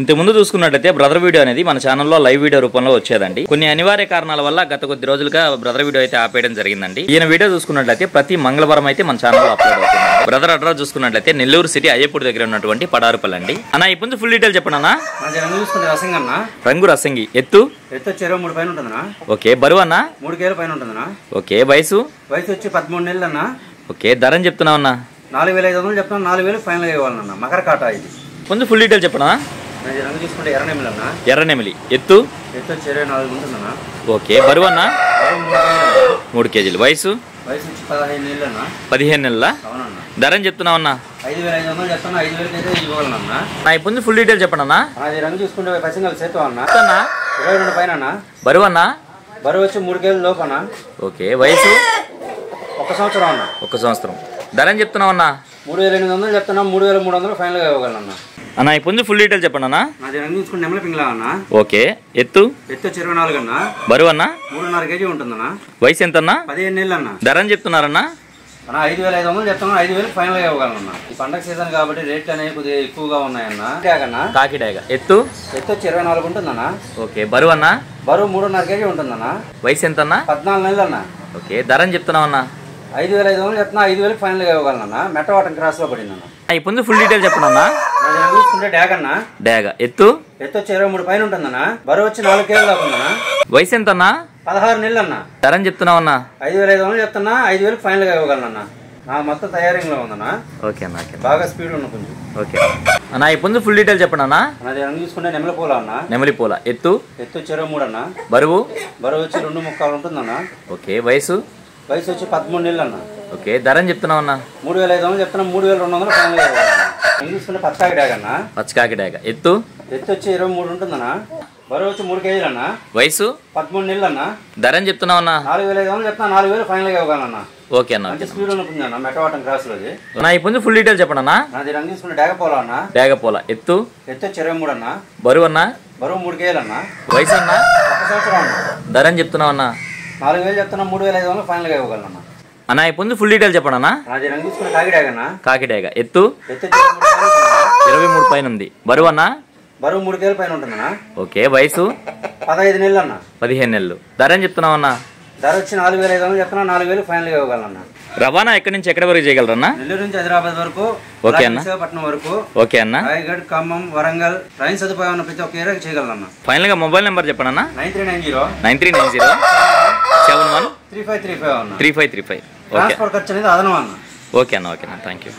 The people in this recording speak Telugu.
ఇంతకు ముందు చూసుకున్నట్లయితే బ్రదర్ వీడియో అనేది మన ఛానల్లో లైవ్ వీడియో రూపంలో వచ్చేదండి. కొన్ని అనివార్య కారణాల వల్ల గత కొద్ది రోజులుగా బ్రదర్ వీడియో అయితే ఆపేయడం జరిగిందండి. ఈయన వీడియో చూసుకున్నట్లయితే ప్రతి మంగళవారం అయితే మన ఛానల్లో అప్లోడ్ అవుతుంది. బ్రదర్ అడ్రస్ చూసుకున్నట్లయితే నెల్లూరు సిటీ అయ్యపూడి దగ్గర ఉన్నటువంటి పడారుపల్లి అండి. అన్న ఇప్పుడు ఫుల్ డీటెయిల్ చెప్పండి అన్న. రంగు రసంగి ఎత్తు 23 పైన ఉంటుందన్నా. ఓకే. బరువు అన్న 3 కేజీల పైన ఉంటుందన్నా. ఓకే. వయసు వచ్చి 13 నెలలు అన్న. ఓకే. ధరని చెప్తున్నావు అన్న 4500 చెప్తున్నా. 4000 ఫైనల్ ఇవ్వాలన్నా. మకర కాటా ఇది. కొంచెం ఫుల్ డీటెయిల్ చెప్పనా. రంగు తీసుకుంటే ఎర్రనెమిలి అన్న. ఎర్రనెమిలి ఎత్తు వచ్చి 24 ఉంటుందన్నా. ఓకే. బరువు అన్న 3 కేజీలు. వయసు వచ్చి 15 నెలలు అన్న. 15 నెలల. అవునన్నా. ధరని చెప్తున్నావు అన్న 5500 చెప్తున్నా. 5000 అయితే ఇవ్వాలన్నా. నా ఇప్పుడు ఫుల్ డీటెయిల్ చెప్పండి. అది రంగు చూసుకుంటే పసింగల్ సేతు అన్న. 22 పైన అన్న. బరువు అన్న బరువు వచ్చి 3 కేజీల లోపు అన్న. ఓకే. వయసు 1 సంవత్సరం అన్న. 1 సంవత్సరం. ధరని చెప్తున్నావు అన్న 3800 చెప్తున్నా. 3300 ఫైనల్ గా ఇవ్వగలన్నా. అన్న ఇప్పుడు ఫుల్ డీటెయిల్ చెప్పండి అన్న. అది రంగు చూసుకుంటే నెమలి పింగళ అన్న. ఓకే. ఎత్తు 24 అన్న. బరువు అన్న 3.5 కేజీ ఉంటుందన్న. వయసు ఎంత అన్న 15 నెలలు అన్న. ధరని చెప్తున్నారన్న 5500 చెప్తున్నా. 5000 ఫైనల్ గా ఇవ్వగలన్నా. ఈ పండగ సీజన్ కాబట్టి రేట్లు అనేవి కొద్దిగా ఎక్కువగా ఉన్నాయన్న. కాకిడాగ ఎత్తు వచ్చి 24 ఉంటుందన్న. ఓకే. బరువు అన్న బరువు 3.5 కేజీ ఉంటుందన్న. వయసు ఎంత అన్న 14 నెలలు అన్న. ఓకే. ధరని చెప్తున్నావు అన్న 5500 చెప్తున్నా. 5000 ఫైనల్ గా ఇవ్వగలన్నా. మెట్టవాటం క్రాస్ లో పడిందన్న. ఇప్పుడు ఫుల్ డీటెయిల్ చెప్పండి అన్న. చూసుకుంటే డ్యాగ్ అన్న. డాగ ఎత్తు వచ్చి 23 పైన ఉంటుందన్న. బరువు వచ్చి 4 కేజీలు దాకా ఉందన్న. వయసు ఎంత అన్న 16 నెలలు అన్న. ధరని చెప్తున్నావు అన్న 5500 చెప్తున్నా. 5000 ఫైనల్ గా ఇవ్వగలన్నా. నా మొత్తం తయారింగ్ లో ఉందన్న. ఓకే అన్న. ఓకే. బాగా స్పీడ్ ఉన్న కొంచెం. ఓకే అన్న ఇప్పుడు ఫుల్ డీటెయిల్ చెప్పండి అన్న. అది రంగు చూసుకుంటే నెమలి పూల అన్న. నెమలి పూల ఎత్తు 23 అన్న. బరువు వచ్చి 2 ముక్కాలు ఉంటుందన్న. ఓకే. వయసు వచ్చి 13 నెలలు అన్న. ఓకే. ధరని చెప్తున్నావు అన్న 3500 చెప్తున్నా. 3200 ఫైనల్ గా ఇవ్వగలన్నా. చూసుకుంటే పచ్చకాకి డాగ్ అన్న. పచ్చకాకి డాగ ఎత్తు వచ్చి 23 ఉంటుందన్న. బరువు వచ్చి 3 కేజీలు అన్న. వయసు 13 నెలలు అన్న. ధరని చెప్తున్నావు అన్న 4500 చెప్తున్నా. 4000 ఫైనల్ గా ఇవ్వగలన్నా. ఓకే అన్న. మంచి స్పీడ్ ఉంటుందన్న. మెట్టవాటం క్రాస్ లోది. నా ఇప్పుడు ఫుల్ డీటెయిల్ చెప్పండి అన్న. అది రంగు తీసుకుంటే డాగ పోల అన్న. డాగ పోల ఎత్తు వచ్చి 23 అన్న. బరువు అన్న 3 కేజీలు అన్న. వయసు అన్న 1 సంవత్సరం అన్న. ధరని చెప్తున్నావు అన్న 4000 చెప్తున్నా. 3500 ఫైనల్ గా ఇవ్వగలన్నా. అన్న ఇప్పుడు ఫుల్ డీటెయిల్ చెప్పండి అన్న. అది రంగు తీసుకుంటే కాకి డాగ్ అన్న. కాకి డాగ ఎత్తు 23 పైన ఉంది. బరువు అన్న 3 కేజీల పైన ఉంటుందన్న. ఓకే. వయసు 15 నెలలు అన్న. 15 నెలలు. ధరని చెప్తున్నావు అన్న ధర వచ్చి 4500 చెప్తున్నా. 4000 ఫైనల్ గా ఇవ్వగలన్నా. రవాణా ఎక్కడి నుంచి ఎక్కడి వరకు చేయగలరన్నా. నెల్లూరు నుంచి హైదరాబాద్ వరకు. ఓకే అన్న. విశాఖపట్నం వరకు. ఓకే అన్న. రాయగఢ్, ఖమ్మం, వరంగల్ ట్రైన్ సదుపాయం ఉన్న ప్రతి ఒక్క ఏరియాకి చేయగలన్నా. ఫైనల్ గా మొబైల్ నెంబర్ చెప్పండి అన్న. 9390 71 3535 అన్న. 3535. ఓకే. ట్రాన్స్పోర్ట్ ఖర్చు అనేది అదనం అన్న. ఓకే అన్న. ఓకే అన్న. Thank you.